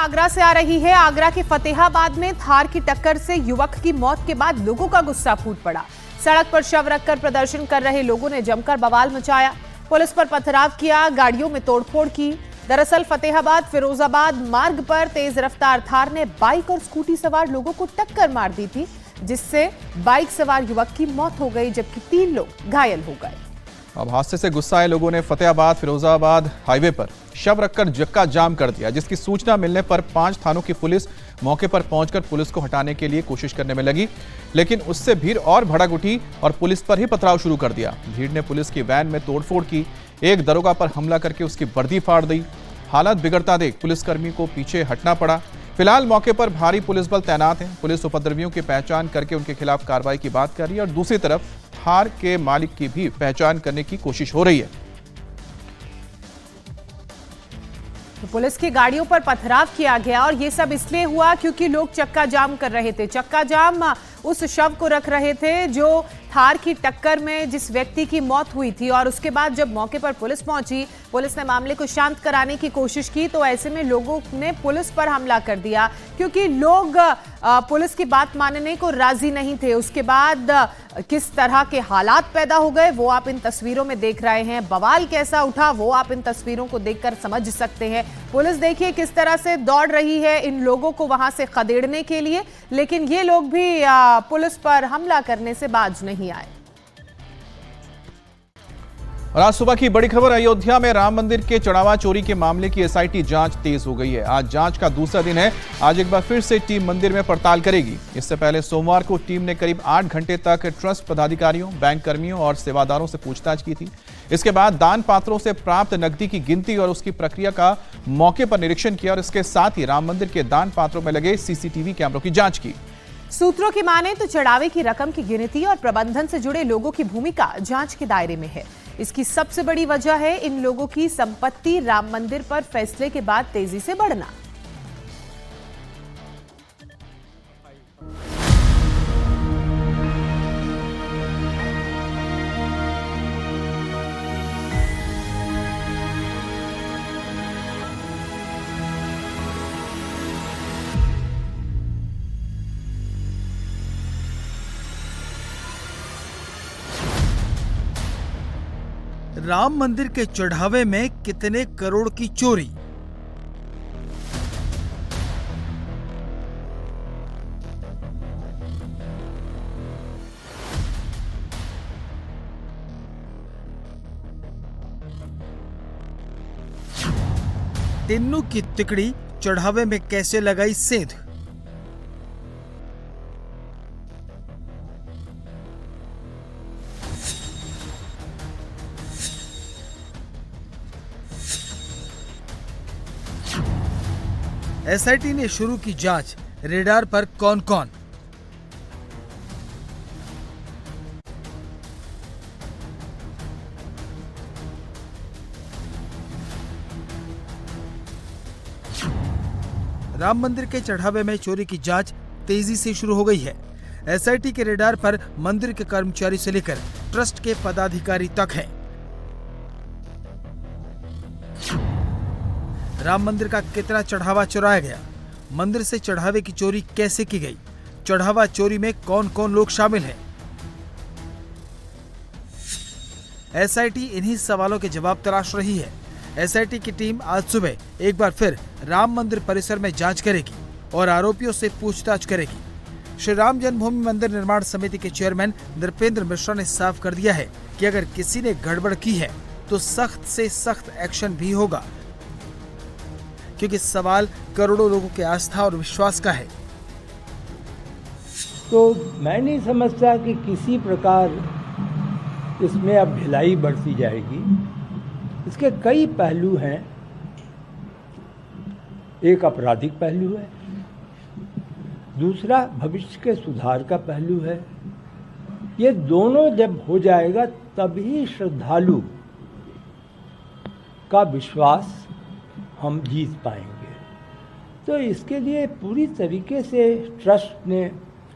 आगरा से आ रही है। आगरा के फतेहाबाद में थार की टक्कर से युवक की मौत के बाद लोगों का गुस्सा फूट पड़ा। सड़क पर शव रखकर प्रदर्शन कर रहे लोगों ने जमकर बवाल मचाया, पुलिस पर पथराव किया, गाड़ियों में तोड़फोड़ की। दरअसल फतेहाबाद फिरोजाबाद मार्ग पर तेज रफ्तार थार ने बाइक और स्कूटी सवार लोगों को टक्कर मार दी थी, जिससे बाइक सवार युवक की मौत हो गई जबकि 3 लोग घायल हो गए। अब हादसे से गुस्सा आए लोगों ने फतेहाबाद फिरोजाबाद हाईवे पर शव रखकर चक्का जाम कर दिया, जिसकी सूचना मिलने पर 5 थानों की पुलिस मौके पर पहुंचकर पुलिस को हटाने के लिए कोशिश करने में लगी, लेकिन उससे भीड़ और भड़क उठी और पुलिस पर ही पथराव शुरू कर दिया। भीड़ ने पुलिस की वैन में तोड़फोड़ की, एक दरोगा पर हमला करके उसकी वर्दी फाड़ दी। हालत बिगड़ता देख पुलिसकर्मी को पीछे हटना पड़ा। फिलहाल मौके पर भारी पुलिस बल तैनात है। पुलिस उपद्रवियों की पहचान करके उनके खिलाफ कार्रवाई की बात कर रही है और दूसरी तरफ थार के मालिक की भी पहचान करने की कोशिश हो रही है। तो पुलिस की गाड़ियों पर पथराव किया गया और ये सब इसलिए हुआ क्योंकि लोग चक्का जाम कर रहे थे। चक्का जाम उस शव को रख रहे थे जो थार की टक्कर में जिस व्यक्ति की मौत हुई थी, और उसके बाद जब मौके पर पुलिस पहुंची, पुलिस ने मामले को शांत कराने की कोशिश की, तो ऐसे में लोगों ने पुलिस पर हमला कर दिया क्योंकि लोग पुलिस की बात मानने को राजी नहीं थे। उसके बाद किस तरह के हालात पैदा हो गए वो आप इन तस्वीरों में देख रहे हैं। बवाल कैसा उठा वो आप इन तस्वीरों को देखकर समझ सकते हैं। पुलिस देखिए किस तरह से दौड़ रही है इन लोगों को वहां से खदेड़ने के लिए, लेकिन ये लोग भी पुलिस पर हमला करने से बाज नहीं आए। और आज सुबह की बड़ी खबर, अयोध्या में राम मंदिर के चढ़ावा चोरी के मामले की एसआईटी जांच तेज हो गई है। आज जांच का दूसरा दिन है। आज एक बार फिर से टीम मंदिर में पड़ताल करेगी। इससे पहले सोमवार को टीम ने करीब 8 घंटे तक ट्रस्ट पदाधिकारियों, बैंक कर्मियों और सेवादारों से पूछताछ की थी। इसके बाद दान पात्रों से प्राप्त नकदी की गिनती और उसकी प्रक्रिया का मौके पर निरीक्षण किया और इसके साथ ही राम मंदिर के दान पात्रों में लगे सीसीटीवी कैमरों की जांच की। सूत्रों की माने तो चढ़ावे की रकम की गिनती और प्रबंधन से जुड़े लोगों की भूमिका जांच के दायरे में है। इसकी सबसे बड़ी वजह है इन लोगों की संपत्ति राम मंदिर पर फैसले के बाद तेजी से बढ़ना। राम मंदिर के चढ़ावे में कितने करोड़ की चोरी। टिन्नू की तिकड़ी चढ़ावे में कैसे लगाई सेंध। एसआईटी ने शुरू की जांच, रेडार पर कौन कौन। राम मंदिर के चढ़ावे में चोरी की जांच तेजी से शुरू हो गई है। एसआईटी के रेडार पर मंदिर के कर्मचारी से लेकर ट्रस्ट के पदाधिकारी तक हैं। राम मंदिर का कितना चढ़ावा चुराया गया, मंदिर से चढ़ावे की चोरी कैसे की गई, चढ़ावा चोरी में कौन कौन लोग शामिल हैं। एसआईटी इन्हीं सवालों के जवाब तलाश रही है। एसआईटी की टीम आज सुबह एक बार फिर राम मंदिर परिसर में जांच करेगी और आरोपियों से पूछताछ करेगी। श्री राम जन्मभूमि मंदिर निर्माण समिति के चेयरमैन नृपेंद्र मिश्रा ने साफ कर दिया है कि अगर किसी ने गड़बड़ की है तो सख्त से सख्त एक्शन भी होगा, क्योंकि सवाल करोड़ों लोगों की आस्था और विश्वास का है। तो मैं नहीं समझता कि किसी प्रकार इसमें अब ढिलाई बढ़ती जाएगी। इसके कई पहलू हैं। एक आपराधिक पहलू है, दूसरा भविष्य के सुधार का पहलू है। ये दोनों जब हो जाएगा तभी श्रद्धालु का विश्वास हम जीत पाएंगे। तो इसके लिए पूरी तरीके से ट्रस्ट ने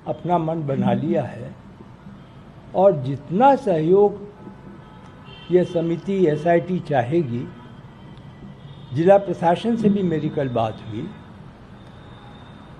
अपना मन बना लिया है और जितना सहयोग ये समिति एसआईटी चाहेगी, जिला प्रशासन से भी मेरी कल बात हुई,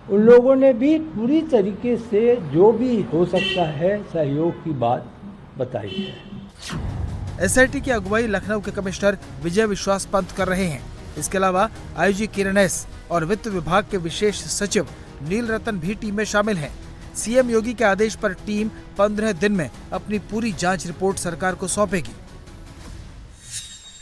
उन लोगों ने भी पूरी तरीके से जो भी हो सकता है सहयोग की बात बताई है। एसआईटी की अगुवाई लखनऊ के कमिश्नर विजय विश्वास पंत कर रहे हैं। इसके अलावा आईजी किरण एस और वित्त विभाग के विशेष सचिव नील रतन भी टीम में शामिल हैं। सीएम योगी के आदेश पर टीम 15 दिन में अपनी पूरी जांच रिपोर्ट सरकार को सौंपेगी।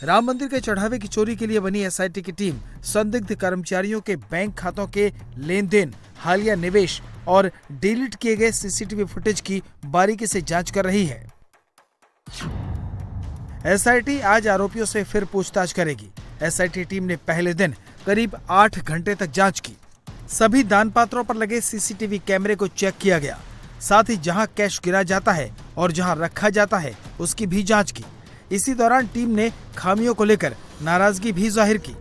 राम मंदिर के चढ़ावे की चोरी के लिए बनी एसआईटी की टीम संदिग्ध कर्मचारियों के बैंक खातों के लेन देन, हालिया निवेश और डिलीट किए गए सीसीटीवी फुटेज की बारीकी से जांच कर रही है। एसआईटी आज आरोपियों से फिर पूछताछ करेगी। एसआईटी टीम ने पहले दिन करीब 8 घंटे तक जांच की। सभी दान पात्रों पर लगे सीसीटीवी कैमरे को चेक किया गया। साथ ही जहां कैश गिरा जाता है और जहां रखा जाता है उसकी भी जांच की। इसी दौरान टीम ने खामियों को लेकर नाराजगी भी जाहिर की।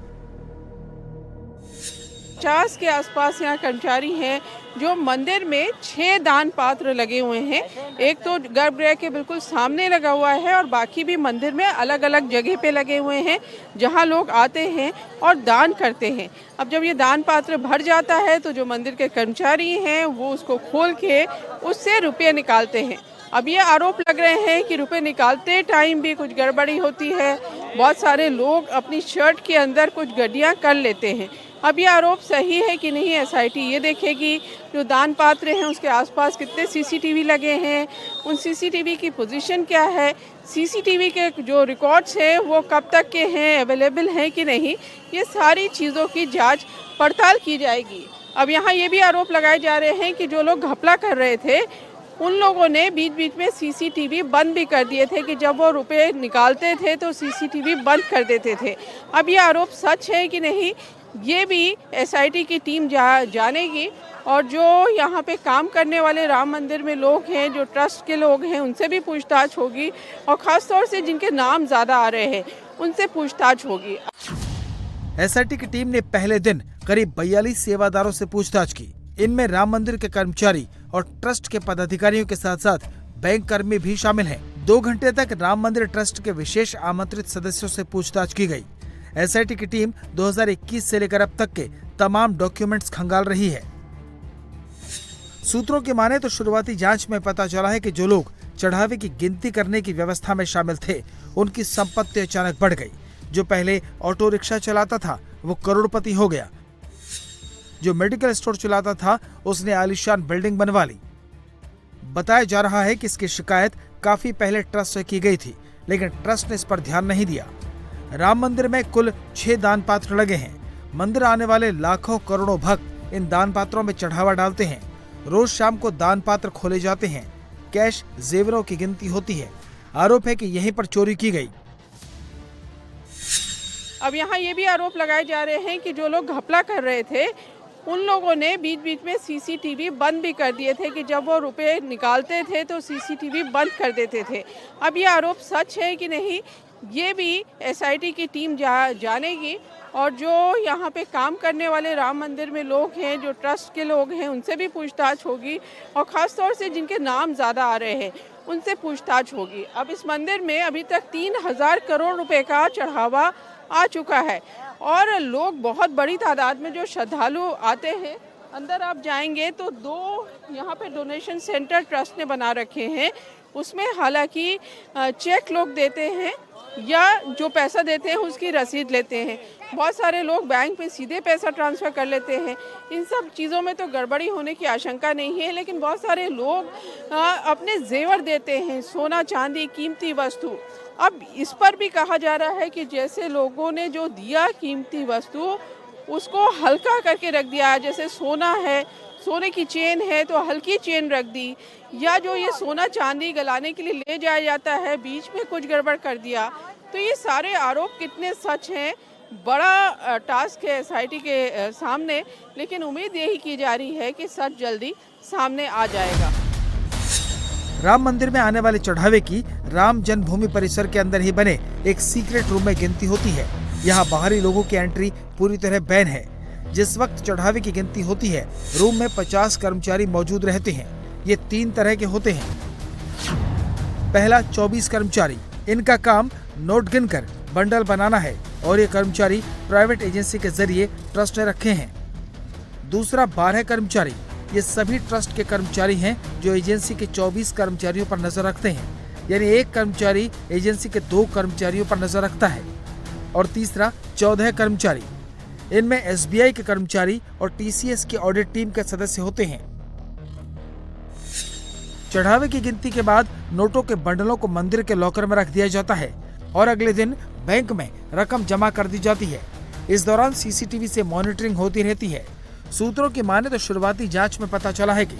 50 के आसपास यहाँ कर्मचारी हैं जो मंदिर में 6 दान पात्र लगे हुए हैं। एक तो गर्भगृह के बिल्कुल सामने लगा हुआ है और बाकी भी मंदिर में अलग अलग जगह पे लगे हुए हैं जहाँ लोग आते हैं और दान करते हैं। अब जब ये दान पात्र भर जाता है तो जो मंदिर के कर्मचारी हैं वो उसको खोल के उससे रुपये निकालते हैं। अब ये आरोप लग रहे हैं कि रुपए निकालते टाइम भी कुछ गड़बड़ी होती है। बहुत सारे लोग अपनी शर्ट के अंदर कुछ गड्डियाँ कर लेते हैं। अब ये आरोप सही है कि नहीं, एसआईटी ये देखेगी जो दान पात्र हैं उसके आसपास कितने सीसीटीवी लगे हैं, उन सीसीटीवी की पोजीशन क्या है, सीसीटीवी के जो रिकॉर्ड्स हैं वो कब तक के हैं, अवेलेबल हैं कि नहीं, ये सारी चीज़ों की जांच पड़ताल की जाएगी। अब यहाँ ये भी आरोप लगाए जा रहे हैं कि जो लोग घपला कर रहे थे उन लोगों ने बीच बीच में सीसीटीवी बंद भी कर दिए थे कि जब वो रुपए निकालते थे तो सीसीटीवी बंद कर देते थे। अब ये आरोप सच है कि नहीं, ये भी एसआईटी की टीम जानेगी और जो यहाँ पे काम करने वाले राम मंदिर में लोग हैं, जो ट्रस्ट के लोग हैं, उनसे भी पूछताछ होगी और ख़ास तौर से जिनके नाम ज़्यादा आ रहे हैं उनसे पूछताछ होगी। एसआईटी की टीम ने पहले दिन करीब 42 सेवादारों से पूछताछ की। इनमें राम मंदिर के कर्मचारी और ट्रस्ट के पदाधिकारियों के साथ साथ बैंक कर्मी भी शामिल हैं। 2 घंटे तक राम मंदिर ट्रस्ट के विशेष आमंत्रित सदस्यों से पूछताछ की गई। एसआईटी की टीम 2021 से लेकर अब तक के तमाम डॉक्यूमेंट्स खंगाल रही है। सूत्रों की माने तो शुरुआती जांच में पता चला है कि जो लोग चढ़ावे की गिनती करने की व्यवस्था में शामिल थे उनकी संपत्ति अचानक बढ़ गई। जो पहले ऑटो रिक्शा चलाता था वो करोड़पति हो गया। जो मेडिकल स्टोर चलाता था उसने आलीशान बिल्डिंग बनवा ली। बताया जा रहा है कि इसकी शिकायत काफी पहले ट्रस्ट से की गई थी, लेकिन ट्रस्ट ने इस पर ध्यान नहीं दिया। राम मंदिर में कुल 6 दान पात्र लगे हैं। मंदिर आने वाले लाखों करोड़ों भक्त इन दान पात्रों में चढ़ावा डालते हैं। रोज शाम को दान पात्र खोले जाते हैं। कैश, जेवरों की गिनती होती है। आरोप है कि यहीं पर चोरी की गई। अब यहाँ ये भी आरोप लगाए जा रहे हैं कि जो लोग घपला कर रहे थे उन लोगों ने बीच बीच में सीसीटीवी बंद भी कर दिए थे कि जब वो रुपए निकालते थे तो सीसीटीवी बंद कर देते थे। अब ये आरोप सच है कि नहीं, ये भी एसआईटी की टीम जानेगी और जो यहाँ पे काम करने वाले राम मंदिर में लोग हैं, जो ट्रस्ट के लोग हैं, उनसे भी पूछताछ होगी और ख़ास तौर से जिनके नाम ज़्यादा आ रहे हैं उनसे पूछताछ होगी। अब इस मंदिर में अभी तक 3000 करोड़ रुपए का चढ़ावा आ चुका है और लोग बहुत बड़ी तादाद में जो श्रद्धालु आते हैं, अंदर आप जाएंगे तो 2 यहाँ पे डोनेशन सेंटर ट्रस्ट ने बना रखे हैं। उसमें हालांकि चेक लोग देते हैं या जो पैसा देते हैं उसकी रसीद लेते हैं। बहुत सारे लोग बैंक में सीधे पैसा ट्रांसफ़र कर लेते हैं। इन सब चीज़ों में तो गड़बड़ी होने की आशंका नहीं है, लेकिन बहुत सारे लोग अपने जेवर देते हैं, सोना चांदी, कीमती वस्तु। अब इस पर भी कहा जा रहा है कि जैसे लोगों ने जो दिया कीमती वस्तु उसको हल्का करके रख दिया, जैसे सोना है, सोने की चेन है तो हल्की चेन रख दी, या जो ये सोना चांदी गलाने के लिए ले जाया जाता है बीच में कुछ गड़बड़ कर दिया। तो ये सारे आरोप कितने सच हैं, बड़ा टास्क है एसआईटी के सामने, लेकिन उम्मीद यही की जा रही है कि सच जल्दी सामने आ जाएगा। राम मंदिर में आने वाले चढ़ावे की राम जन्मभूमि परिसर के अंदर ही बने एक सीक्रेट रूम में गिनती होती है। यहाँ बाहरी लोगों की एंट्री पूरी तरह बैन है। जिस वक्त चढ़ावे की गिनती होती है, रूम में 50 कर्मचारी मौजूद रहते हैं। ये 3 तरह के होते हैं। पहला 24 कर्मचारी, इनका काम नोट गिनकर बंडल बनाना है और ये कर्मचारी प्राइवेट एजेंसी के जरिए ट्रस्ट ने रखे हैं। दूसरा 12 कर्मचारी। ये सभी ट्रस्ट के कर्मचारी हैं जो एजेंसी के 24 कर्मचारियों पर नजर रखते हैं, यानी एक कर्मचारी एजेंसी के 2 कर्मचारियों पर नजर रखता है। और तीसरा 14 कर्मचारी, इनमें SBI के कर्मचारी और TCS की ऑडिट टीम के सदस्य होते हैं। चढ़ावे की गिनती के बाद नोटों के बंडलों को मंदिर के लॉकर में रख दिया जाता है और अगले दिन बैंक में रकम जमा कर दी जाती है। इस दौरान CCTV से मॉनिटरिंग होती रहती है। सूत्रों की माने तो शुरुआती जांच में पता चला है कि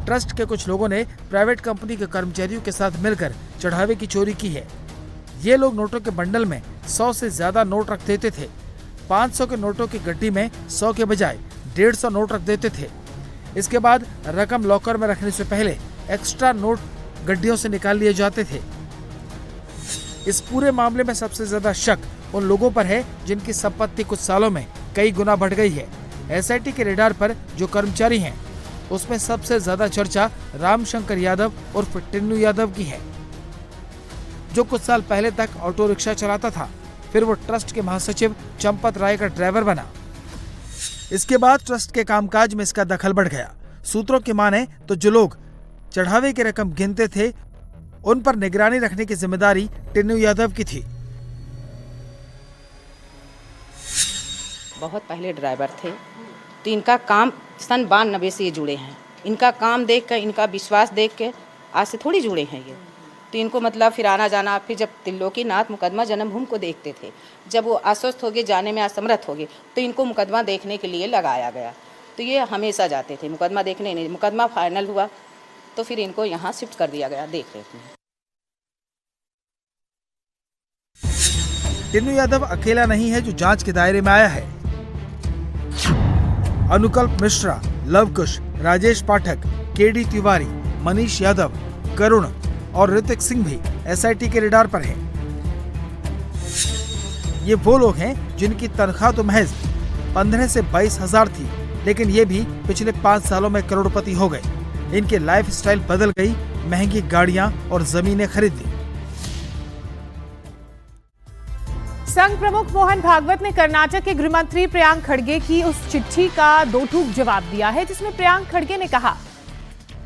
ट्रस्ट के कुछ लोगों ने प्राइवेट कंपनी के कर्मचारियों के साथ मिलकर चढ़ावे की चोरी की है। ये लोग नोटों के बंडल में 100 से ज्यादा नोट रख देते थे। 500 के नोटों की गड्डी में 100 के बजाय 150 नोट रख देते थे। इसके बाद रकम लॉकर में रखने से पहले एक्स्ट्रा नोट गड्डियों से निकाल लिए जाते थे। इस पूरे मामले में सबसे ज्यादा शक उन लोगों पर है जिनकी संपत्ति कुछ सालों में कई गुना बढ़ गई है। SIT के रेडार पर जो कर्मचारी हैं, उसमें सबसे ज्यादा चर्चा रामशंकर यादव उर्फ टिन्नू यादव की है, जो कुछ साल पहले तक ऑटो रिक्शा चलाता था। फिर वो ट्रस्ट के महासचिव चंपत राय का ड्राइवर बना। इसके बाद ट्रस्ट के कामकाज में इसका दखल बढ़ गया। सूत्रों की माने तो जो लोग चढ़ावे की रकम गिनते थे, उन पर निगरानी रखने की जिम्मेदारी टिन्नू यादव की थी। बहुत पहले ड्राइवर थे, तो इनका काम सन 92 से ये जुड़े हैं। इनका काम देख कर, इनका विश्वास देख के आज से थोड़ी जुड़े हैं ये। तो इनको मतलब फिर आना जाना, फिर जब त्रिलोकीनाथ मुकदमा जन्मभूमि को देखते थे, जब वो अस्वस्थ हो गए, जाने में असमर्थ हो गए, तो इनको मुकदमा देखने के लिए लगाया गया। तो ये हमेशा जाते थे मुकदमा देखने। नहीं, मुकदमा फाइनल हुआ तो फिर इनको यहाँ शिफ्ट कर दिया गया। देख लेते हैं। टिन्नू यादव अकेला नहीं है जो जांच के दायरे में आया है। अनुकल्प मिश्रा, लवकुश, राजेश पाठक, KD तिवारी, मनीष यादव, करुण और ऋतिक सिंह भी SIT के रेडार पर हैं। ये वो लोग हैं जिनकी तनख्वाह तो महज 15 से 22 हजार थी, लेकिन ये भी पिछले 5 सालों में करोड़पति हो गए। इनके लाइफ स्टाइल बदल गई, महंगी गाड़ियां और जमीनें खरीद ली। संघ प्रमुख मोहन भागवत ने कर्नाटक के गृह मंत्री प्रियांक खड़गे की उस चिट्ठी का दो टूक जवाब दिया है, जिसमें प्रियांक खड़गे ने कहा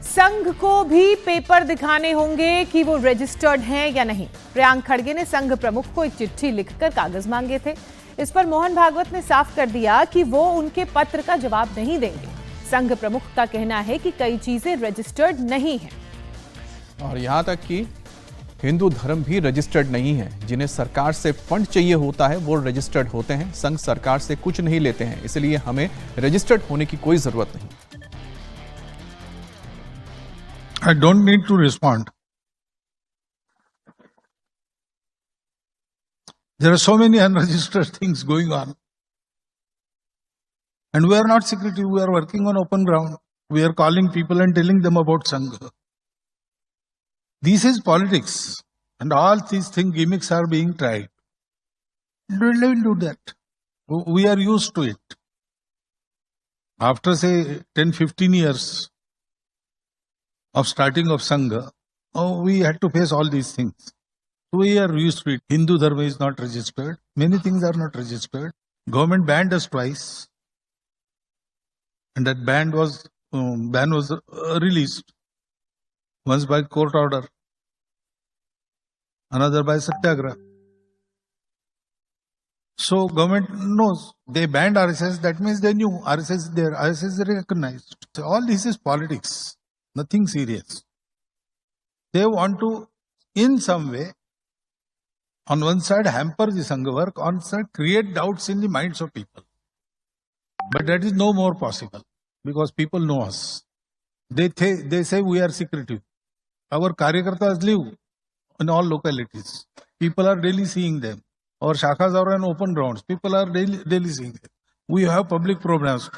संघ को भी पेपर दिखाने होंगे कि वो रजिस्टर्ड हैं या नहीं। प्रियांक खड़गे ने संघ प्रमुख को एक चिट्ठी लिखकर कागज मांगे थे। इस पर मोहन भागवत ने साफ कर दिया कि वो उनके पत्र का जवाब नहीं देंगे। संघ प्रमुख का कहना है कि कई चीजें रजिस्टर्ड नहीं हैं। और यहां तक कि हिंदू धर्म भी रजिस्टर्ड नहीं है। जिन्हें सरकार से फंड चाहिए होता है वो रजिस्टर्ड होते हैं। संघ सरकार से कुछ नहीं लेते हैं, इसलिए हमें रजिस्टर्ड होने की कोई जरूरत नहीं। I don't need to respond. There are so many unregistered things going on. And we are not secretive, we are working on open ground. We are calling people and telling them about Sangha. This is politics. And all these things, gimmicks are being tried. Don't do that. We are used to it. After say 10-15 years of starting of Sangha, we had to face all these things. We are used to it. Hindu Dharma is not registered. Many things are not registered. Government banned us twice. And that ban was released. Once by court order. Another by Satyagraha. So government knows. They banned RSS. That means they knew RSS is there. RSS is recognized. So all this is politics. Nothing serious. They want to, in some way, on one side hamper the Sangha work, on one side create doubts in the minds of people. But that is no more possible because people know us. They say we are secretive. Our Karyakartas live in all localities. People are daily seeing them. Our shakhas are on open grounds. People are daily seeing them. We have public programs.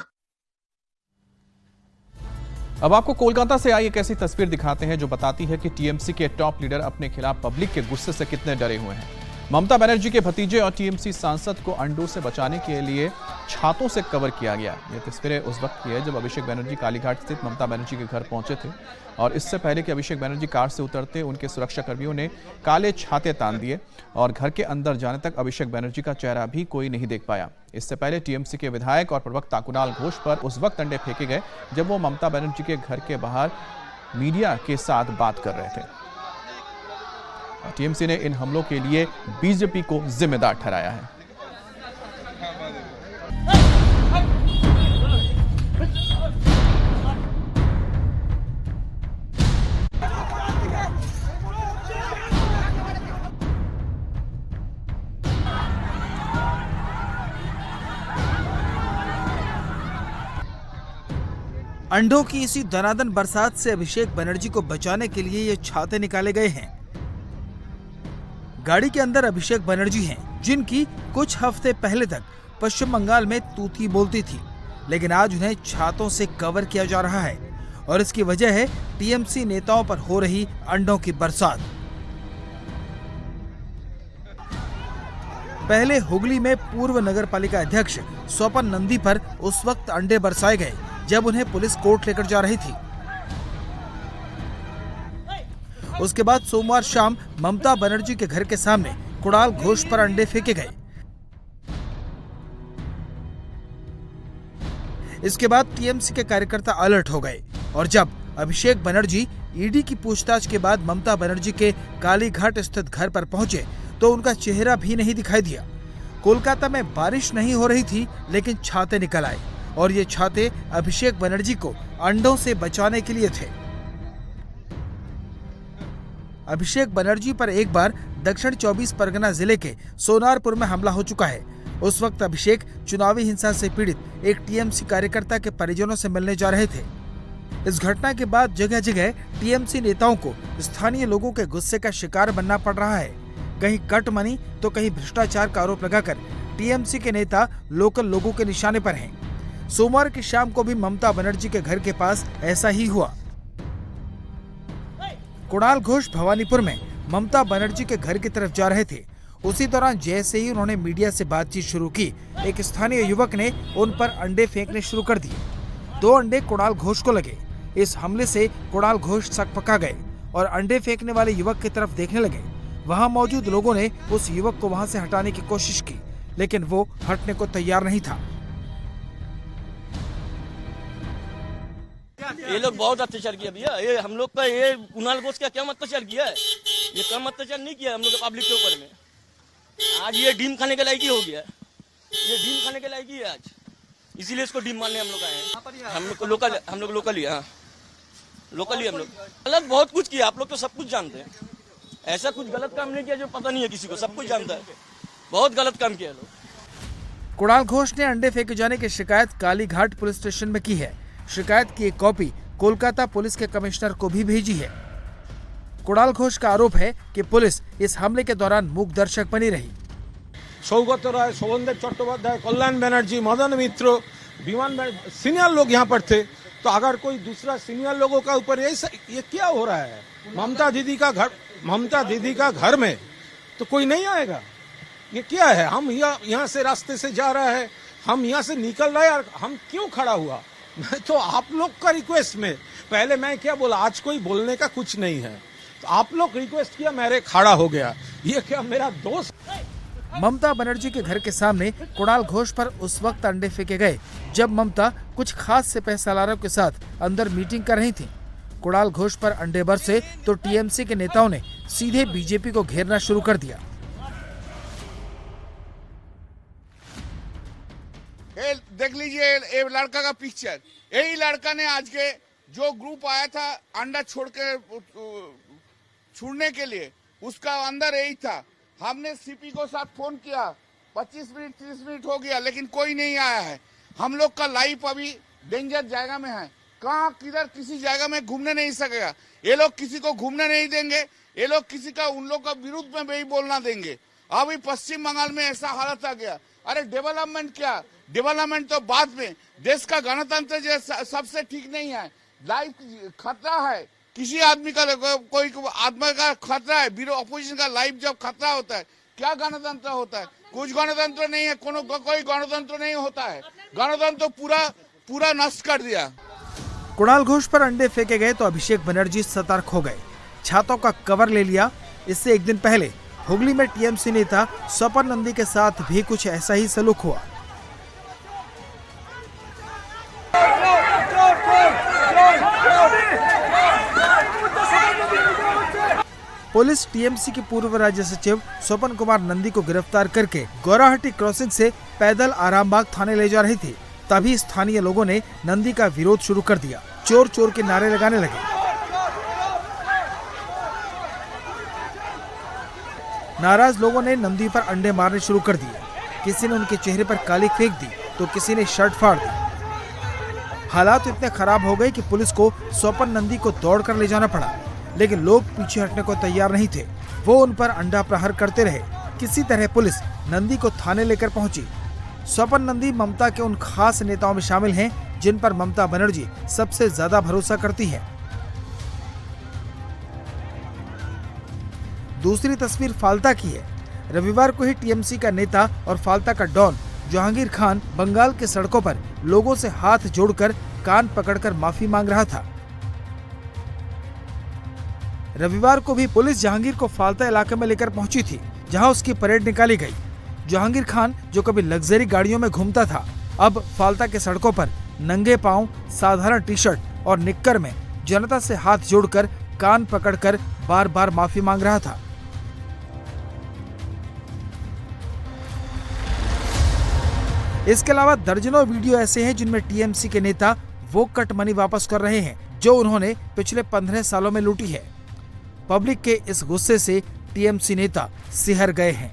अब आपको कोलकाता से आई एक ऐसी तस्वीर दिखाते हैं जो बताती है कि टीएमसी के टॉप लीडर अपने खिलाफ पब्लिक के गुस्से से कितने डरे हुए हैं। ममता बनर्जी के भतीजे और टीएमसी सांसद को अंडों से बचाने के लिए छातों से कवर किया गया। ये तस्वीरें उस वक्त की है जब अभिषेक बनर्जी कालीघाट स्थित ममता बनर्जी के घर पहुंचे थे और इससे पहले कि अभिषेक बनर्जी कार से उतरते उनके सुरक्षा कर्मियों ने काले छाते तान दिए और घर के अंदर जाने तक अभिषेक बनर्जी का चेहरा भी कोई नहीं देख पाया। इससे पहले टीएमसी के विधायक और प्रवक्ता कुणाल घोष पर उस वक्त अंडे फेंके गए जब वो ममता बनर्जी के घर के बाहर मीडिया के साथ बात कर रहे थे। टीएमसी ने इन हमलों के लिए बीजेपी को जिम्मेदार ठहराया है। अंडों की इसी दनादन बरसात से अभिषेक बनर्जी को बचाने के लिए ये छाते निकाले गए हैं। गाड़ी के अंदर अभिषेक बनर्जी हैं, जिनकी कुछ हफ्ते पहले तक पश्चिम बंगाल में तूती बोलती थी, लेकिन आज उन्हें छातों से कवर किया जा रहा है और इसकी वजह है टीएमसी नेताओं पर हो रही अंडों की बरसात। पहले हुगली में पूर्व नगर पालिका अध्यक्ष स्वपन नंदी पर उस वक्त अंडे बरसाए गए जब उन्हें पुलिस कोर्ट लेकर जा रही थी। उसके बाद सोमवार शाम ममता बनर्जी के घर के सामने कुणाल घोष पर अंडे फेंके गए। इसके बाद टीएमसी के कार्यकर्ता अलर्ट हो गए और जब अभिषेक बनर्जी ईडी की पूछताछ के बाद ममता बनर्जी के कालीघाट स्थित घर पर पहुंचे तो उनका चेहरा भी नहीं दिखाई दिया। कोलकाता में बारिश नहीं हो रही थी, लेकिन छाते निकल आए और ये छाते अभिषेक बनर्जी को अंडों से बचाने के लिए थे। अभिषेक बनर्जी पर एक बार दक्षिण 24 परगना जिले के सोनारपुर में हमला हो चुका है। उस वक्त अभिषेक चुनावी हिंसा से पीड़ित एक टीएमसी कार्यकर्ता के परिजनों से मिलने जा रहे थे। इस घटना के बाद जगह जगह टीएमसी नेताओं को स्थानीय लोगों के गुस्से का शिकार बनना पड़ रहा है। कहीं कट मनी तो कहीं भ्रष्टाचार का आरोप लगाकर टीएमसी के नेता लोकल लोगों के निशाने पर हैं। सोमवार की शाम को भी ममता बनर्जी के घर के पास ऐसा ही हुआ। कुणाल घोष भवानीपुर में ममता बनर्जी के घर की तरफ जा रहे थे। उसी दौरान जैसे ही उन्होंने मीडिया से बातचीत शुरू की, एक स्थानीय युवक ने उन पर अंडे फेंकने शुरू कर दिए। 2 अंडे कुणाल घोष को लगे। इस हमले से कुणाल घोष सकपका गए और अंडे फेंकने वाले युवक की तरफ देखने लगे। वहां मौजूद लोगों ने उस युवक को वहां से हटाने की कोशिश की, लेकिन वो हटने को तैयार नहीं था। ये लोग बहुत अत्याचार किया भैया। ये हम लोग का ये कुणाल घोष का क्या अत्याचार किया है? ये कम अत्याचार नहीं किया हम लोग पब्लिक के ऊपर में। आज ये डीम खाने के लायक ही हो गया। ये डीम खाने के लायक ही है आज, इसीलिए इसको डीम मारने हम लोग आए हैं। हम लोग लोकल ही हम लोग गलत बहुत कुछ किया। आप लोग तो सब कुछ जानते हैं। ऐसा कुछ गलत काम नहीं किया जो पता नहीं है किसी को, सब कुछ जानता है। बहुत गलत काम किया लोग। कुणाल घोष ने अंडे फेंके जाने की शिकायत कालीघाट पुलिस स्टेशन में की है। शिकायत की एक कॉपी कोलकाता पुलिस के कमिश्नर को भी भेजी है। कुणाल घोष का आरोप है कि पुलिस इस हमले के दौरान मूक दर्शक बनी रही। सौगत राय, शोभनदेव चट्टोपाध्याय, कल्याण बनर्जी, मदन मित्र, विमान सीनियर लोग यहाँ पर थे। तो अगर कोई दूसरा सीनियर लोगों का ऊपर ये क्या हो रहा है? ममता दीदी का घर में तो कोई नहीं आएगा। ये क्या है? हम यहाँ से रास्ते से जा रहा है, हम यहाँ से निकल रहे हैं, हम क्यों खड़ा हुआ? तो आप लोग का रिक्वेस्ट में पहले मैं क्या बोला, आज कोई बोलने का कुछ नहीं है, तो आप लोग रिक्वेस्ट किया, मेरे खड़ा हो गया। ये क्या मेरा दोस्त? ममता बनर्जी के घर के सामने कुणाल घोष पर उस वक्त अंडे फेंके गए जब ममता कुछ खास सिपह सालारों के साथ अंदर मीटिंग कर रही थी। कुणाल घोष पर अंडे बरसे तो टीएमसी के नेताओं ने सीधे बीजेपी को घेरना शुरू कर दिया। देख लीजिए ये लड़का का पिक्चर। यही लड़का ने आज के जो ग्रुप आया था अंडा छोड़ के छुड़ने के लिए, उसका अंदर यही था। हमने सीपी को साथ फोन किया, 25 मिनट 30 मिनट हो गया, लेकिन कोई नहीं आया है। हम लोग का लाइफ अभी डेंजर जगह में है। कहाँ किधर किसी जगह में घूमने नहीं सकेगा। ये लोग किसी को घूमने नहीं देंगे। ये लोग किसी का उन लोग का विरुद्ध में भी बोलना देंगे। अभी पश्चिम बंगाल में ऐसा हालत आ गया। अरे डेवलपमेंट क्या, डेवलपमेंट तो बाद में। देश का गणतंत्र जो सबसे ठीक नहीं है। लाइफ खतरा है, किसी आदमी का कोई आदमी का खतरा है। अपोजिशन का लाइफ जब खतरा होता है क्या गणतंत्र होता है? कुछ गणतंत्र नहीं है, कोई गणतंत्र नहीं होता है। गणतंत्र पूरा नष्ट कर दिया। कुणाल घोष पर अंडे फेंके गए तो अभिषेक बनर्जी सतर्क हो गए, छातों का कवर ले लिया। इससे एक दिन पहले हुगली में टीएमसी नेता स्वपन नंदी के साथ भी कुछ ऐसा ही सलूक हुआ। पुलिस टीएमसी के पूर्व राज्य सचिव स्वपन कुमार नंदी को गिरफ्तार करके गौराहट्टी क्रॉसिंग से पैदल आरामबाग थाने ले जा रही थी। तभी स्थानीय लोगों ने नंदी का विरोध शुरू कर दिया, चोर चोर के नारे लगाने लगे। नाराज लोगों ने नंदी पर अंडे मारने शुरू कर दिए। किसी ने उनके चेहरे पर काली फेंक दी तो किसी ने शर्ट फाड़ दी। हालात इतने खराब हो गए कि पुलिस को स्वपन नंदी को दौड़कर ले जाना पड़ा, लेकिन लोग पीछे हटने को तैयार नहीं थे। वो उन पर अंडा प्रहार करते रहे। किसी तरह पुलिस नंदी को थाने लेकर पहुंची। स्वपन नंदी ममता के उन खास नेताओं में शामिल हैं जिन पर ममता बनर्जी सबसे ज्यादा भरोसा करती है। दूसरी तस्वीर फाल्ता की है। रविवार को ही टीएमसी का नेता और फाल्ता का डॉन जहांगीर खान बंगाल के सड़कों पर लोगों से हाथ जोड़कर कान पकड़कर माफी मांग रहा था। रविवार को भी पुलिस जहांगीर को फाल्ता इलाके में लेकर पहुंची थी, जहां उसकी परेड निकाली गई। जहांगीर खान, जो कभी लग्जरी गाड़ियों में घूमता था, अब फाल्ता के सड़कों पर नंगे पांव, साधारण टी शर्ट और निक्कर में जनता से हाथ जोड़कर कान पकड़कर बार बार माफी मांग रहा था। इसके अलावा दर्जनों वीडियो ऐसे हैं जिनमें टीएमसी के नेता वो कट मनी वापस कर रहे हैं जो उन्होंने पिछले 15 सालों में लूटी है। पब्लिक के इस गुस्से से टीएमसी नेता सिहर गए हैं।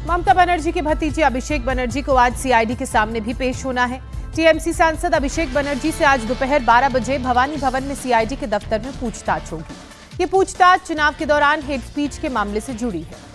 ममता बनर्जी के भतीजे अभिषेक बनर्जी को आज सीआईडी के सामने भी पेश होना है। टीएमसी सांसद अभिषेक बनर्जी से आज दोपहर 12 बजे भवानी भवन में सीआईडी के दफ्तर में पूछताछ होगी। ये पूछताछ चुनाव के दौरान हेट स्पीच के मामले से जुड़ी है।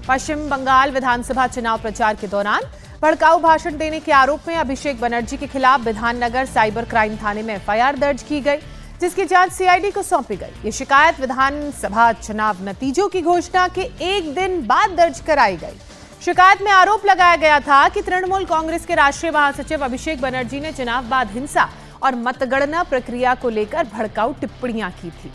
पश्चिम बंगाल विधानसभा चुनाव प्रचार के दौरान भड़काऊ भाषण देने के आरोप में अभिषेक बनर्जी के खिलाफ विधाननगर साइबर क्राइम थाने में एफआईआर दर्ज की गई, जिसकी जांच सीआईडी को सौंपी गई। ये शिकायत विधानसभा चुनाव नतीजों की घोषणा के एक दिन बाद दर्ज कराई गई। शिकायत में आरोप लगाया गया था कि तृणमूल कांग्रेस के राष्ट्रीय महासचिव अभिषेक बनर्जी ने चुनाव बाद हिंसा और मतगणना प्रक्रिया को लेकर भड़काऊ टिप्पणियां की थी।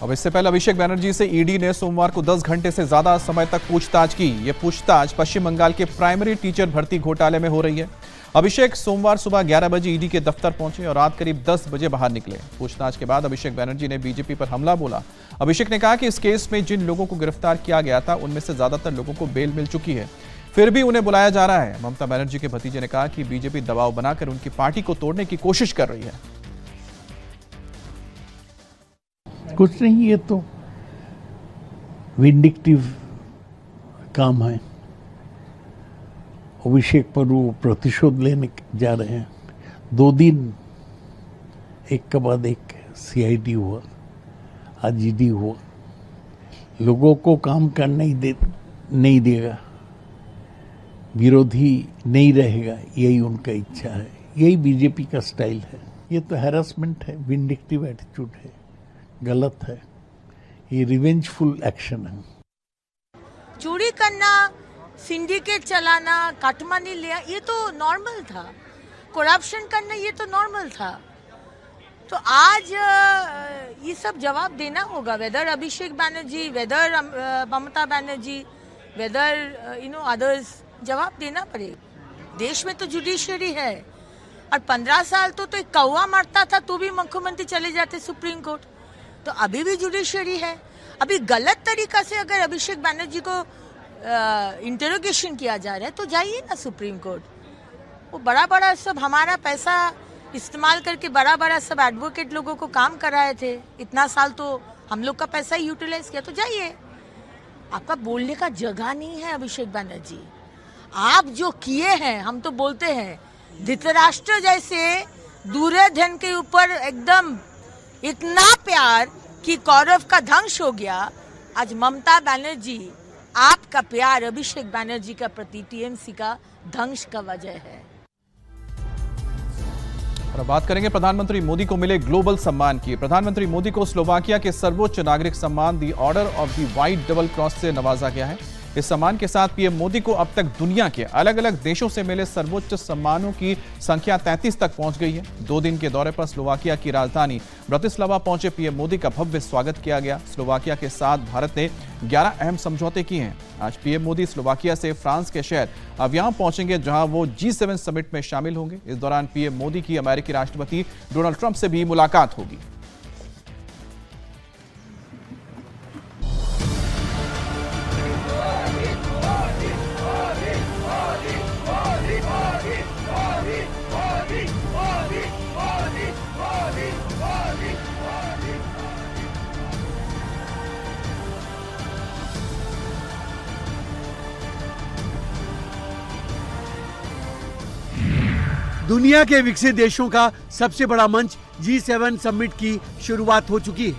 अब इससे पहले अभिषेक बनर्जी से ईडी ने सोमवार को 10 घंटे से ज्यादा समय तक पूछताछ की। यह पूछताछ पश्चिम बंगाल के प्राइमरी टीचर भर्ती घोटाले में हो रही है। अभिषेक सोमवार सुबह 11 बजे ईडी के दफ्तर पहुंचे और रात करीब 10 बजे बाहर निकले। पूछताछ के बाद अभिषेक बनर्जी ने बीजेपी पर हमला बोला। अभिषेक ने कहा कि इस केस में जिन लोगों को गिरफ्तार किया गया था उनमें से ज्यादातर लोगों को बेल मिल चुकी है, फिर भी उन्हें बुलाया जा रहा है। ममता बनर्जी के भतीजे ने कहा कि बीजेपी दबाव बनाकर उनकी पार्टी को तोड़ने की कोशिश कर रही है। कुछ नहीं, ये तो विंडिक्टिव काम है। अभिषेक पर वो प्रतिशोध लेने जा रहे हैं। 2 दिन एक के बाद एक सीआईडी हुआ, आज ईडी हुआ। लोगों को काम करने नहीं देगा, विरोधी नहीं रहेगा, यही उनका इच्छा है। यही बीजेपी का स्टाइल है। ये तो हैरेसमेंट है, विंडिक्टिव एटीट्यूड है, गलत है। ये रिवेंजफुल एक्शन है। चोरी करना, सिंडिकेट चलाना, काटमानी लिया, ये तो नॉर्मल था। करप्शन करना ये तो नॉर्मल था। तो आज ये सब जवाब देना होगा, weather Abhishek Banerjee, weather Mamata Banerjee, weather others, जवाब देना पड़ेगा। देश में तो जुडिशरी है और 15 साल तो एक कौवा मरता था तो भी मुख्यमंत्री चले जाते सुप्रीम कोर्ट। तो अभी भी जुडिशरी है। अभी गलत तरीका से अगर अभिषेक बनर्जी को इंटरोगेशन किया जा रहा है तो जाइए ना सुप्रीम कोर्ट। वो बड़ा सब हमारा पैसा इस्तेमाल करके बड़ा सब एडवोकेट लोगों को काम कराए थे। इतना साल तो हम लोग का पैसा ही यूटिलाइज किया। तो जाइए, आपका बोलने का जगह नहीं है अभिषेक बनर्जी। आप जो किए हैं, हम तो बोलते हैं धृतराष्ट्र जैसे दुर्योधन के ऊपर एकदम इतना प्यार कि कौरव का ध्वंस हो गया। आज ममता बनर्जी, आपका प्यार अभिषेक बनर्जी का प्रति टीएमसी का ध्वंस का वजह है। और अब बात करेंगे प्रधानमंत्री मोदी को मिले ग्लोबल सम्मान की। प्रधानमंत्री मोदी को स्लोवाकिया के सर्वोच्च नागरिक सम्मान दी order of the white double cross से नवाजा गया है। इस सम्मान के साथ पीएम मोदी को अब तक दुनिया के अलग अलग देशों से मिले सर्वोच्च सम्मानों की संख्या 33 तक पहुंच गई है। 2 दिन के दौरे पर स्लोवाकिया की राजधानी ब्रतिस्लावा पहुंचे पीएम मोदी का भव्य स्वागत किया गया। स्लोवाकिया के साथ भारत ने 11 अहम समझौते किए हैं। आज पीएम मोदी स्लोवाकिया से फ्रांस के शहर अवियान पहुंचेंगे, जहां वो G7 समिट में शामिल होंगे। इस दौरान पीएम मोदी की अमेरिकी राष्ट्रपति डोनाल्ड ट्रंप से भी मुलाकात होगी। दुनिया के विकसित देशों का सबसे बड़ा मंच G7 समिट की शुरुआत हो चुकी है।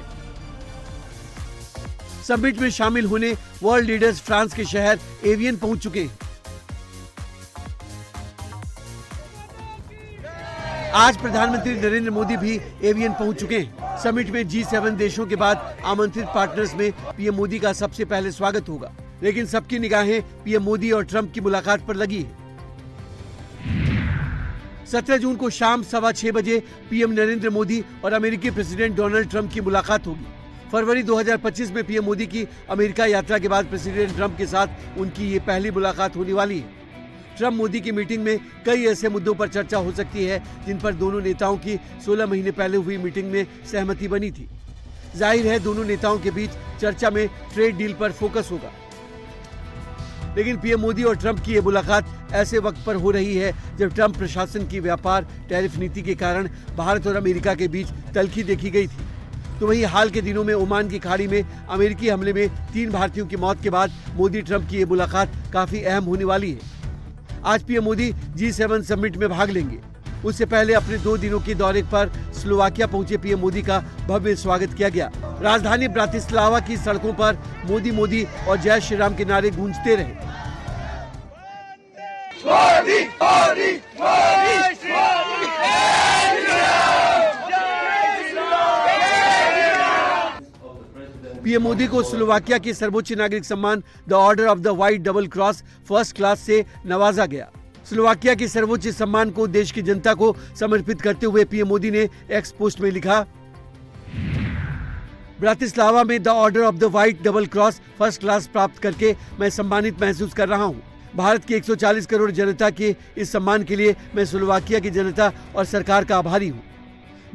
समिट में शामिल होने वर्ल्ड लीडर्स फ्रांस के शहर एवियन पहुंच चुके हैं। आज प्रधानमंत्री नरेंद्र मोदी भी एवियन पहुंच चुके हैं। समिट में G7 देशों के बाद आमंत्रित पार्टनर्स में पीएम मोदी का सबसे पहले स्वागत होगा, लेकिन सबकी निगाहें पीएम मोदी और ट्रंप की मुलाकात पर लगी है। 17 जून को शाम 6:15 बजे पीएम नरेंद्र मोदी और अमेरिकी प्रेसिडेंट डोनाल्ड ट्रंप की मुलाकात होगी। फरवरी 2025 में पीएम मोदी की अमेरिका यात्रा के बाद प्रेसिडेंट ट्रंप के साथ उनकी ये पहली मुलाकात होने वाली है। ट्रंप मोदी की मीटिंग में कई ऐसे मुद्दों पर चर्चा हो सकती है जिन पर दोनों नेताओं की 16 महीने पहले हुई मीटिंग में सहमति बनी थी। जाहिर है दोनों नेताओं के बीच चर्चा में ट्रेड डील पर फोकस होगा, लेकिन पीएम मोदी और ट्रंप की ये मुलाकात ऐसे वक्त पर हो रही है जब ट्रंप प्रशासन की व्यापार टैरिफ नीति के कारण भारत और अमेरिका के बीच तल्खी देखी गई थी। तो वहीं हाल के दिनों में ओमान की खाड़ी में अमेरिकी हमले में 3 भारतीयों की मौत के बाद मोदी ट्रंप की ये मुलाकात काफी अहम होने वाली है। आज पीएम मोदी G7 समिट में भाग लेंगे। उससे पहले अपने 2 दिनों के दौरे पर स्लोवाकिया पहुंचे पीएम मोदी का भव्य स्वागत किया गया। राजधानी ब्रातिस्लावा की सड़कों पर मोदी मोदी और जय श्री राम के नारे गूंजते रहे। पीएम मोदी को स्लोवाकिया के सर्वोच्च नागरिक सम्मान the order of the white double cross first class से नवाजा गया। स्लोवाकिया के सर्वोच्च सम्मान को देश की जनता को समर्पित करते हुए पीएम मोदी ने एक्स पोस्ट में लिखा, ब्रातिस्लावा में the order of the white double cross first class प्राप्त करके मैं सम्मानित महसूस कर रहा हूं। भारत की 140 करोड़ जनता के इस सम्मान के लिए मैं स्लोवाकिया की जनता और सरकार का आभारी हूं।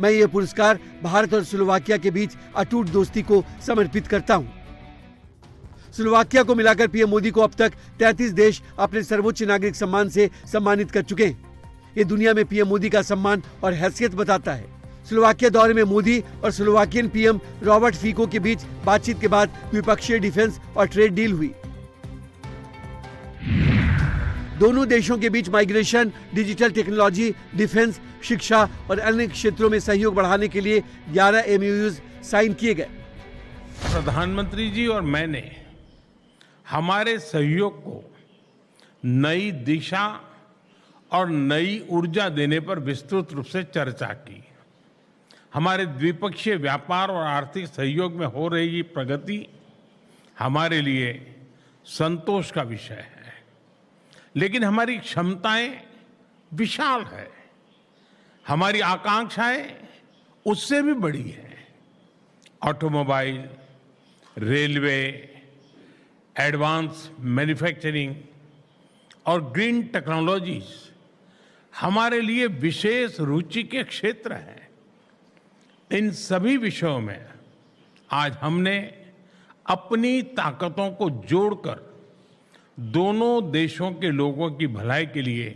मैं ये पुरस्कार भारत और स्लोवाकिया के बीच अटूट दोस्ती को समर्पित करता हूं। स्लोवाकिया को मिलाकर पीएम मोदी को अब तक 33 देश अपने सर्वोच्च नागरिक सम्मान से सम्मानित कर चुके हैं। ये दुनिया में पीएम मोदी का सम्मान और हैसियत बताता है। स्लोवाकिया दौरे में मोदी और स्लोवाकियन पीएम रॉबर्ट फीको के बीच बातचीत के बाद द्विपक्षीय डिफेंस और ट्रेड डील हुई। दोनों देशों के बीच माइग्रेशन, डिजिटल टेक्नोलॉजी, डिफेंस, शिक्षा और अन्य क्षेत्रों में सहयोग बढ़ाने के लिए 11 MOUs साइन किए गए। प्रधानमंत्री जी और मैंने हमारे सहयोग को नई दिशा और नई ऊर्जा देने पर विस्तृत रूप से चर्चा की। हमारे द्विपक्षीय व्यापार और आर्थिक सहयोग में हो रही प्रगति हमारे लिए संतोष का विषय है, लेकिन हमारी क्षमताएं विशाल है, हमारी आकांक्षाएं उससे भी बड़ी है। ऑटोमोबाइल, रेलवे, एडवांस मैन्युफैक्चरिंग और ग्रीन टेक्नोलॉजीज हमारे लिए विशेष रुचि के क्षेत्र हैं। इन सभी विषयों में आज हमने अपनी ताकतों को जोड़कर दोनों देशों के लोगों की भलाई के लिए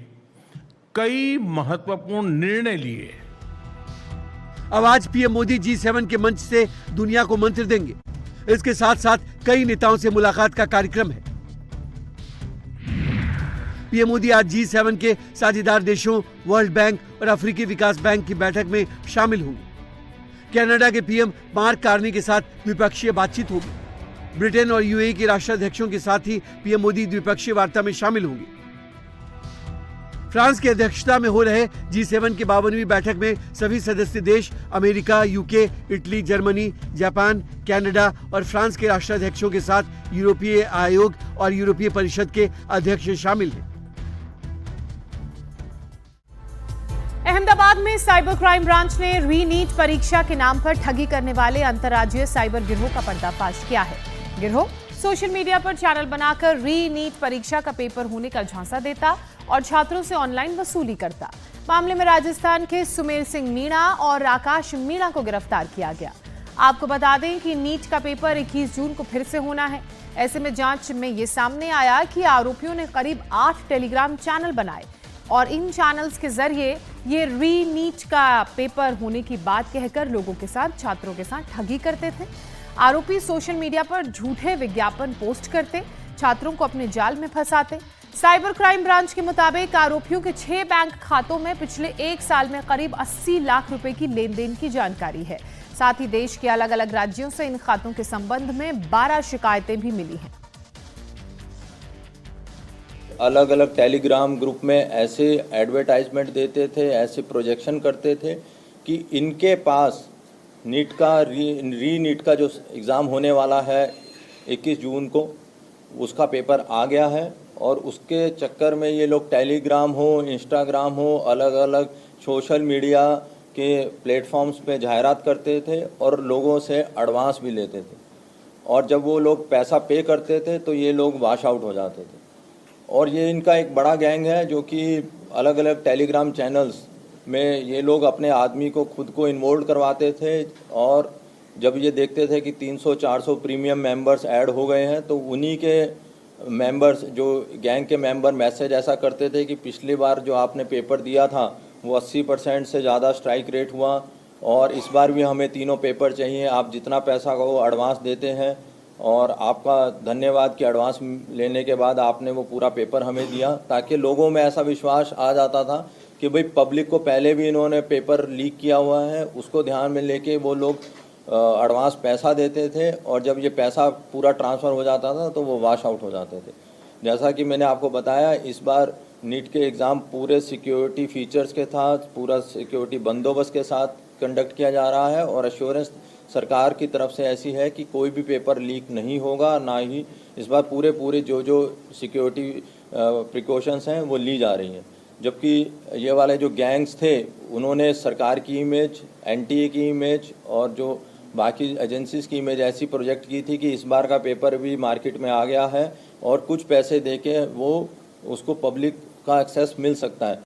कई महत्वपूर्ण निर्णय लिए। अब आज पीएम मोदी G7 के मंच से दुनिया को मंत्र देंगे। इसके साथ साथ कई नेताओं से मुलाकात का कार्यक्रम है। पीएम मोदी आज G7 के साझेदार देशों वर्ल्ड बैंक और अफ्रीकी विकास बैंक की बैठक में शामिल होंगे। कनाडा के पीएम मार्क कार्नी के साथ द्विपक्षीय बातचीत होगी। ब्रिटेन और UAE के राष्ट्राध्यक्षों के साथ ही पीएम मोदी द्विपक्षीय वार्ता में शामिल होंगे। फ्रांस की अध्यक्षता में हो रहे G7 की 52वीं बैठक में सभी सदस्य देश America, UK, Italy, Germany, Japan, Canada और फ्रांस के राष्ट्राध्यक्षों के साथ यूरोपीय आयोग और यूरोपीय परिषद के अध्यक्ष शामिल हैं। अहमदाबाद में साइबर क्राइम ब्रांच ने री-नीट परीक्षा के नाम पर ठगी करने वाले अंतर्राज्यीय साइबर गिरोह का पर्दाफाश किया है। गिरोह सोशल मीडिया पर चैनल बनाकर री-नीट परीक्षा का पेपर होने का झांसा देता और छात्रों से ऑनलाइन वसूली करता। मामले में राजस्थान के सुमेर सिंह मीणा और आकाश मीणा को गिरफ्तार किया गया। आपको बता दें कि नीट का पेपर 21 जून को फिर से होना है। ऐसे में जांच में ये सामने आया कि आरोपियों ने करीब 8 टेलीग्राम चैनल बनाए और इन चैनल्स के जरिए ये री-नीट का पेपर होने की बात कहकर लोगों के साथ, छात्रों के साथ ठगी करते थे। आरोपी सोशल मीडिया पर झूठे विज्ञापन पोस्ट करते, छात्रों को अपने जाल में फंसाते। साइबर क्राइम ब्रांच के मुताबिक आरोपियों के 6 बैंक खातों में पिछले 1 साल में करीब 80 लाख रुपए की लेन-देन की जानकारी है। साथ ही देश के अलग अलग राज्यों से इन खातों के संबंध में 12 शिकायतें भी मिली हैं। अलग अलग टेलीग्राम ग्रुप में ऐसे एडवर्टाइजमेंट देते थे, ऐसे प्रोजेक्शन करते थे कि इनके पास नीट का री-नीट का जो एग्ज़ाम होने वाला है 21 जून को, उसका पेपर आ गया है और उसके चक्कर में ये लोग टेलीग्राम हो, इंस्टाग्राम हो, अलग अलग सोशल मीडिया के प्लेटफॉर्म्स पे जाहिरात करते थे और लोगों से एडवांस भी लेते थे। और जब वो लोग पैसा पे करते थे तो ये लोग वॉश आउट हो जाते थे। और ये इनका एक बड़ा गैंग है जो कि अलग अलग टेलीग्राम चैनल्स में ये लोग अपने आदमी को खुद को इन्वॉल्व करवाते थे और जब ये देखते थे कि 300-400 प्रीमियम मेंबर्स ऐड हो गए हैं तो उन्हीं के मेंबर्स, जो गैंग के मेंबर मैसेज ऐसा करते थे कि पिछली बार जो आपने पेपर दिया था वो 80% से ज़्यादा स्ट्राइक रेट हुआ और इस बार भी हमें तीनों पेपर चाहिए, आप जितना पैसा को एडवांस देते हैं और आपका धन्यवाद कि एडवांस लेने के बाद आपने वो पूरा पेपर हमें दिया, ताकि लोगों में ऐसा विश्वास आ जाता था कि भाई पब्लिक को पहले भी इन्होंने पेपर लीक किया हुआ है, उसको ध्यान में लेके वो लोग एडवांस पैसा देते थे और जब ये पैसा पूरा ट्रांसफ़र हो जाता था तो वो वॉश आउट हो जाते थे। जैसा कि मैंने आपको बताया, इस बार नीट के एग्ज़ाम पूरे सिक्योरिटी फीचर्स के साथ, पूरा सिक्योरिटी बंदोबस्त के साथ कंडक्ट किया जा रहा है और एश्योरेंस सरकार की तरफ से ऐसी है कि कोई भी पेपर लीक नहीं होगा, ना ही इस बार पूरे जो सिक्योरिटी प्रिकॉशंस हैं वो ली जा रही हैं। जबकि ये वाले जो गैंग्स थे उन्होंने सरकार की इमेज, एनटीए की इमेज और जो बाकी एजेंसीज की इमेज ऐसी प्रोजेक्ट की थी कि इस बार का पेपर भी मार्केट में आ गया है और कुछ पैसे देके वो उसको पब्लिक का एक्सेस मिल सकता है।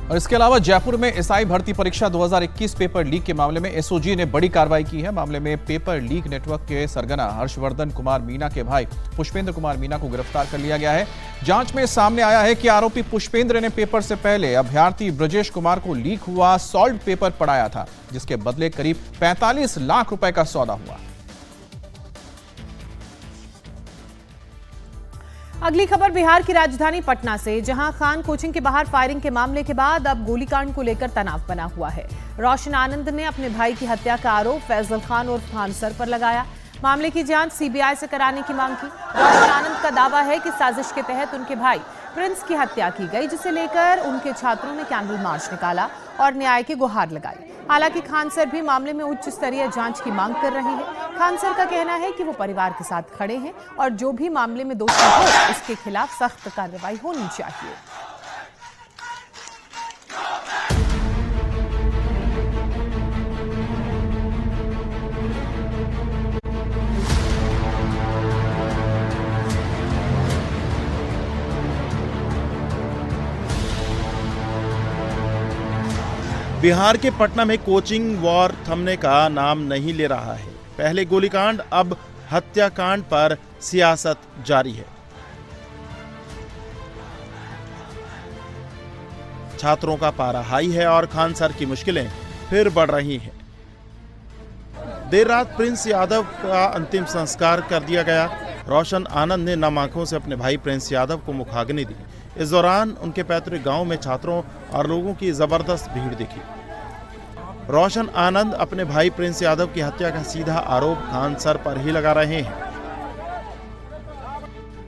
और इसके अलावा जयपुर में एसआई भर्ती परीक्षा 2021 पेपर लीक के मामले में एसओजी ने बड़ी कार्रवाई की है। मामले में पेपर लीक नेटवर्क के सरगना हर्षवर्धन कुमार मीणा के भाई पुष्पेंद्र कुमार मीणा को गिरफ्तार कर लिया गया है। जांच में सामने आया है कि आरोपी पुष्पेंद्र ने पेपर से पहले अभ्यर्थी ब्रजेश कुमार को लीक हुआ सॉल्व पेपर पढ़ाया था, जिसके बदले करीब 45 लाख रुपए का सौदा हुआ। अगली खबर बिहार की राजधानी पटना से, जहां खान कोचिंग के बाहर फायरिंग के मामले के बाद अब गोलीकांड को लेकर तनाव बना हुआ है। रोशन आनंद ने अपने भाई की हत्या का आरोप फैजल खान और खान सर पर लगाया। मामले की जांच सीबीआई से कराने की मांग की। रोशन आनंद का दावा है कि साजिश के तहत उनके भाई प्रिंस की हत्या की गई, जिसे लेकर उनके छात्रों ने कैंडल मार्च निकाला और न्याय की गुहार लगाई। हालांकि खान सर भी मामले में उच्च स्तरीय जांच की मांग कर रहे हैं। खान सर का कहना है कि वो परिवार के साथ खड़े हैं और जो भी मामले में दोषी हो उसके खिलाफ सख्त कार्रवाई होनी चाहिए। बिहार के पटना में कोचिंग वॉर थमने का नाम नहीं ले रहा है। पहले गोलीकांड, अब हत्याकांड पर सियासत जारी है। छात्रों का पारा हाई है और खान सर की मुश्किलें फिर बढ़ रही हैं। देर रात प्रिंस यादव का अंतिम संस्कार कर दिया गया। रोशन आनंद ने नम आंखों से अपने भाई प्रिंस यादव को मुखाग्नि दी। इस दौरान उनके पैतृक गांव में छात्रों और लोगों की जबरदस्त भीड़ दिखी। रोशन आनंद अपने भाई प्रिंस यादव की हत्या का सीधा आरोप खान सर पर ही लगा रहे हैं।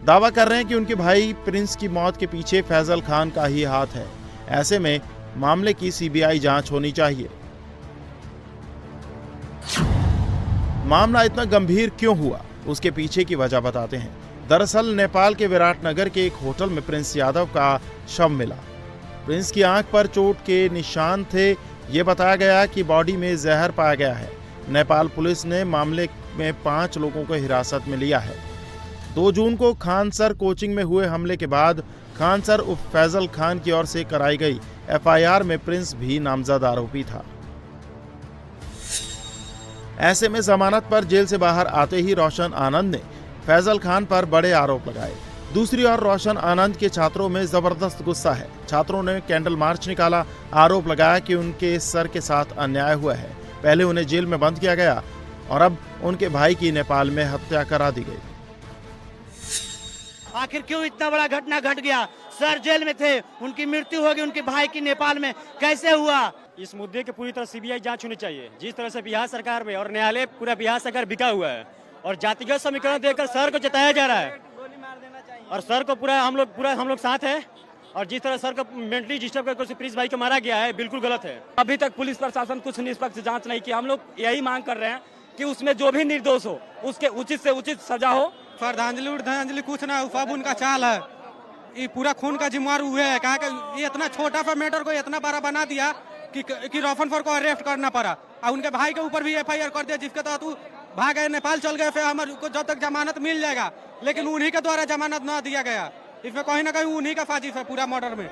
दावा कर रहे हैं कि उनके भाई प्रिंस की मौत के पीछे फैजल खान का ही हाथ है। ऐसे में मामले की सीबीआई जांच होनी चाहिए। मामला इतना गंभीर क्यों हुआ, उसके पीछे की वजह बताते हैं। दरअसल नेपाल के विराटनगर के एक होटल में प्रिंस यादव का शव मिला। प्रिंस की आंख पर चोट के निशान थे। ये बताया गया कि बॉडी में जहर पाया गया है। नेपाल पुलिस ने मामले में 5 लोगों को हिरासत में लिया है। 2 जून को खान सर कोचिंग में हुए हमले के बाद खान सर उर्फ फैजल खान की ओर से कराई गई एफआईआर में प्रिंस भी नामजद आरोपी था। ऐसे में जमानत पर जेल से बाहर आते ही रोशन आनंद ने फैजल खान पर बड़े आरोप लगाए। दूसरी ओर रोशन आनंद के छात्रों में जबरदस्त गुस्सा है। छात्रों ने कैंडल मार्च निकाला, आरोप लगाया कि उनके सर के साथ अन्याय हुआ है। पहले उन्हें जेल में बंद किया गया और अब उनके भाई की नेपाल में हत्या करा दी गई। आखिर क्यों इतना बड़ा घटना घट गया? सर जेल में थे, उनकी मृत्यु होगी, उनके भाई की नेपाल में कैसे हुआ? इस मुद्दे की पूरी तरह सीबीआई जांच होनी चाहिए। जिस तरह से बिहार सरकार में और न्यायालय पूरा बिहार सरकार बिका हुआ है और जातिगत समीकरण देकर सर को जताया जा रहा है और सर को पूरा हम लोग साथ है। और जिस तरह सर को मेंटली डिस्टर्ब करके प्रिंस भाई को मारा गया है, बिल्कुल गलत है। अभी तक पुलिस प्रशासन कुछ निष्पक्ष जांच नहीं किया। हम लोग यही मांग कर रहे हैं कि उसमें जो भी निर्दोष हो उसके उचित से उचित सजा हो। श्रद्धांजलि कुछ ना, सब उनका चाल है। ये पूरा खून का जिम्मेवार हुए है। कहा कि ये इतना छोटा सा मैटर को इतना बड़ा बना दिया कि रोशन फॉर को अरेस्ट करना पड़ा और उनके भाई के ऊपर भी एफआईआर कर दिया, जिसके तहत भाग गए, नेपाल चल गए। फिर हमारे को जब तक जमानत मिल जाएगा, लेकिन उन्हीं के द्वारा जमानत न दिया गया। इसमें कहीं ना कहीं उन्हीं का साजिश है पूरा मर्डर में।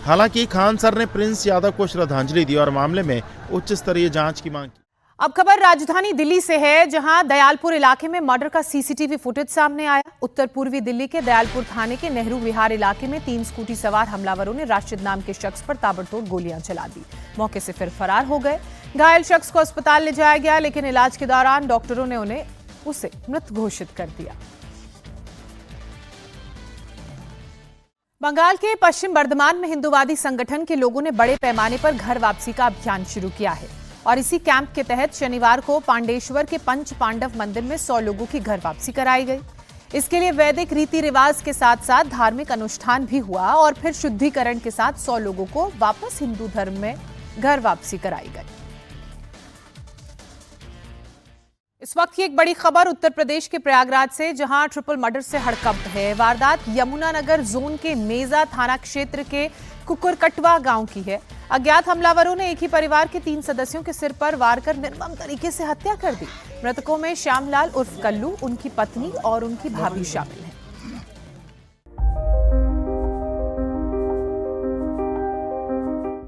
हालांकि खान सर ने प्रिंस यादव को श्रद्धांजलि दी और मामले में उच्च स्तरीय जांच की मांग की। अब खबर राजधानी दिल्ली से है, जहां दयालपुर इलाके में मर्डर का सीसीटीवी फुटेज सामने आया। उत्तर पूर्वी दिल्ली के दयालपुर थाने के नेहरू विहार इलाके में 3 स्कूटी सवार हमलावरों ने राशिद नाम के शख्स पर ताबड़तोड़ गोलियां चला दी। मौके से फिर फरार हो गए। घायल शख्स को अस्पताल ले जाया गया, लेकिन इलाज के दौरान डॉक्टरों ने उसे मृत घोषित कर दिया। बंगाल के पश्चिम बर्धमान में हिंदूवादी संगठन के लोगों ने बड़े पैमाने पर घर वापसी का अभियान शुरू किया है और इसी कैंप के तहत शनिवार को पांडेश्वर के पंच पांडव मंदिर में 100 लोगों की घर वापसी कराई गई। इसके लिए वैदिक रीति रिवाज के साथ साथ धार्मिक अनुष्ठान भी हुआ और फिर शुद्धिकरण के साथ 100 लोगों को वापस हिंदू धर्म में घर वापसी कराई गई। इस वक्त की एक बड़ी खबर उत्तर प्रदेश के प्रयागराज से, जहां ट्रिपल मर्डर से हड़कंप है। वारदात यमुनानगर जोन के मेजा थाना क्षेत्र के कुकुरकटवा गांव की है। अज्ञात हमलावरों ने एक ही परिवार के 3 सदस्यों के सिर पर वार कर निर्मम तरीके से हत्या कर दी। मृतकों में श्यामलाल उर्फ कल्लू, उनकी पत्नी और उनकी भाभी शामिल है।